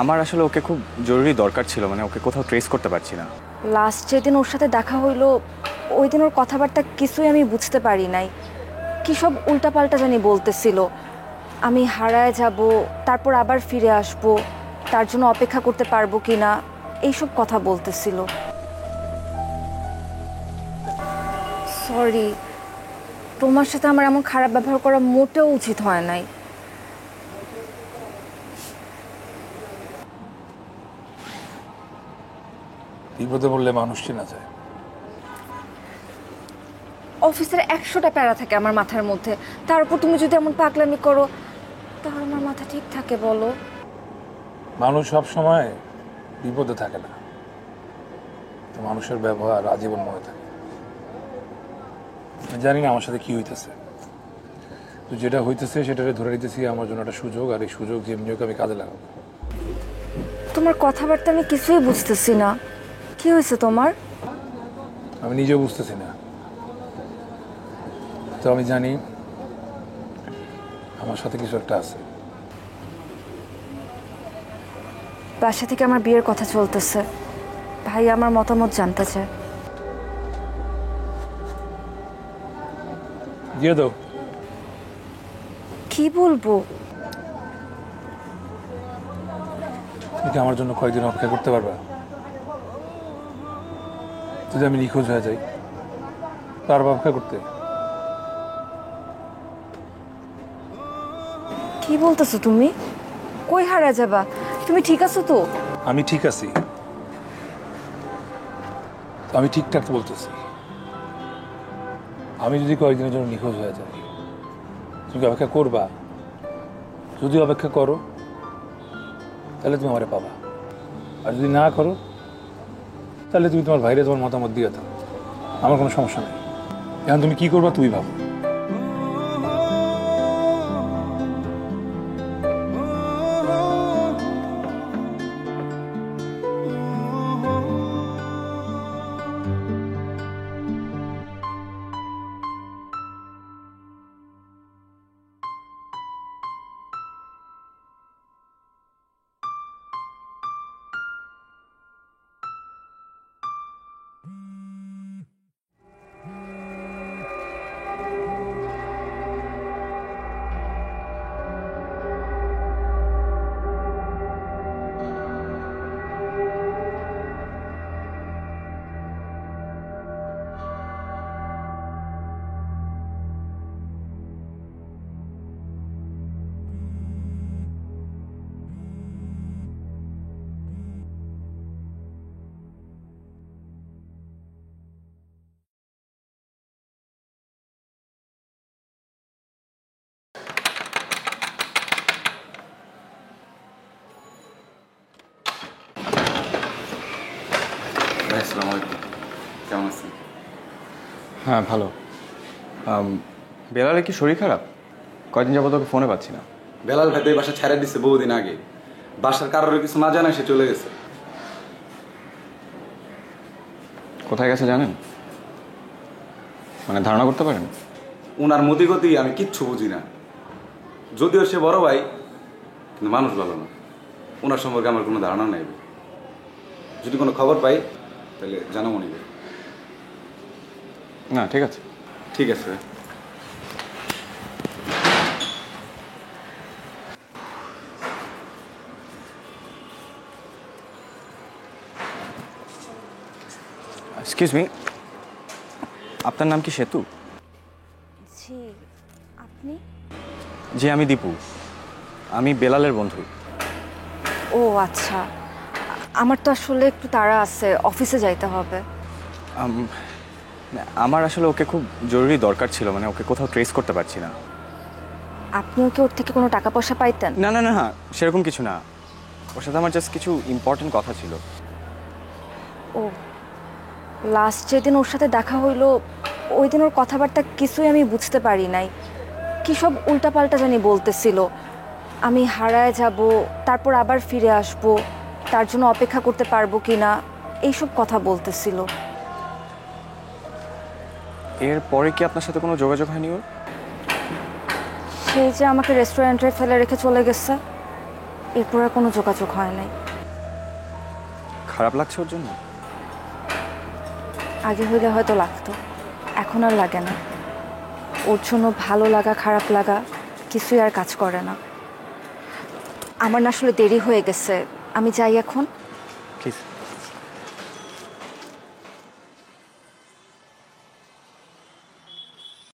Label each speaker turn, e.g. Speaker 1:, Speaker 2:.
Speaker 1: আমার আসলে ওকে খুব জরুরি দরকার ছিল, মানে ওকে কোথাও ট্রেস করতে পারছি না।
Speaker 2: লাস্ট যেদিন ওর সাথে দেখা হইলো ওই দিন ওর কথাবার্তা কিছুই আমি বুঝতে পারি নাই। কী সব উল্টাপাল্টা জানি বলতেছিল। আমি হারায় যাব, তারপর আবার ফিরে আসব, তার জন্য অপেক্ষা করতে পারবো কি না, এইসব কথা বলতেছিল। সরি, তোমার সাথে আমার এমন খারাপ ব্যবহার করা মোটেও উচিত হয় নাই।
Speaker 3: বিপদে বললে মানুষ চেনা যায়।
Speaker 2: অফিসের 100টা প্যারা থাকে আমার মাথার মধ্যে, তার উপর তুমি যদি এমন পাগলামি করো তাহলে আমার মাথা ঠিক থাকে বলো?
Speaker 3: মানুষ সব সময় বিপদে থাকে না, তো মানুষের ব্যবহার আজীবনময় থাকে। আমি জানি না আমার সাথে কি হইতেছে, তো যেটা হইতেছে সেটাকে ধরে নিতেছি আমার জন্য একটা সুযোগ, আর এই সুযোগ যেমনি হোক আমি কাজে লাগাবো।
Speaker 2: তোমার কথাবার্তা আমি কিছুই বুঝতেছি না। কি হয়েছে তোমার?
Speaker 3: আমি নিজেও বুঝতেছি না, তো আমি জানি আমার সাথে কিছু একটা আছে।
Speaker 2: বাসা থেকে আমার বিয়ের কথা চলতেছে, ভাই আমার মতামত জানতে চায়।
Speaker 3: দিয়ে দাও।
Speaker 2: কি বলবো?
Speaker 3: তুমি কি আমার জন্য কয়েকদিন অপেক্ষা করতে পারবা? যদি আমি নিখোঁজ হয়ে যাই, পারবা অপেক্ষা করতে?
Speaker 2: কি বলতেছো তুমি? কই হারা যাবা? তুমি ঠিক আছো তো?
Speaker 3: আমি ঠিক আছি, আমি ঠিকঠাক বলতেছি। আমি যদি কয়েকদিনের জন্য নিখোঁজ হয়ে যাই, তুমি কি অপেক্ষা করবা? যদি অপেক্ষা করো তাহলে তুমি আমারে পাবা, আর যদি না করো তাহলে তুমি তোমার ভাইরে তোমার মতামত দিয়ে দাও, আমার কোনো সমস্যা নেই। এখন তুমি কি করবা তুমি ভাবো।
Speaker 1: ভাই আসসালামু আলাইকুম, কেমন আছেন? হ্যাঁ ভালো। বেলালে কি শরীর খারাপ? কয়দিন যাবত ওকে ফোনে পাচ্ছি না।
Speaker 4: বেলাল ভাই তো এই বাসা ছেড়ে দিচ্ছে বহুদিন আগে। বাসার কারোর কিছু না জানায় সে চলে গেছে।
Speaker 1: কোথায় গেছে জানেন? মানে ধারণা করতে পারেন?
Speaker 4: উনার মতিগতি আমি কিচ্ছু বুঝি না। যদিও সে বড় ভাই, কিন্তু মানুষ ভালো না। ওনার সম্পর্কে আমার কোনো ধারণা নেই। যদি কোনো খবর পাই তাহলে জানাবো নিবে।
Speaker 1: না ঠিক আছে।
Speaker 4: ঠিক আছে।
Speaker 1: এক্সকিউজ মি, আপনার নাম কি সেতু?
Speaker 2: জি, আপনি?
Speaker 1: জি আমি দীপু, আমি বেলালের বন্ধু।
Speaker 2: ও আচ্ছা, আমার তো আসলে একটু তাড়া আছে, অফিসে যাইতে হবে।
Speaker 1: আমার আসলে ওকে খুব জরুরি দরকার ছিল, মানে ওকে কোথাও ট্রেস করতে পারছি না।
Speaker 2: আপনিও কি ওর থেকে কোনো টাকা পয়সা পাইতেন?
Speaker 1: না না না, সেরকম কিছু না। ওর সাথে আমার জাস্ট কিছু ইম্পর্টেন্ট কথা ছিল।
Speaker 2: ও, লাস্ট যেদিন ওর সাথে দেখা হইলো ওই দিন ওর কথাবার্তা কিছুই আমি বুঝতে পারি নাই। কী সব উল্টাপাল্টা জানি বলতেছিল। আমি হারায় যাব, তারপর আবার ফিরে আসব, তার জন্য অপেক্ষা করতে পারবো কি না, এইসব কথা বলতেছিল।
Speaker 1: এরপরে কি আপনার সাথে কোনো যোগাযোগ হয়নি ওর?
Speaker 2: সেই যে আমাকে রেস্টুরেন্টে ফেলে রেখে চলে গেছে। এরপর আর কোনো যোগাযোগ হয় নাই।
Speaker 1: খারাপ লাগছে ওর জন্য?
Speaker 2: আগে হইলে হয়তো লাগতো, এখন আর লাগে না। ওর জন্য ভালো লাগা খারাপ লাগা কিছুই আর কাজ করে না। আমার না আসলে দেরি হয়ে গেছে, আমি যাই এখন।
Speaker 1: প্লিজ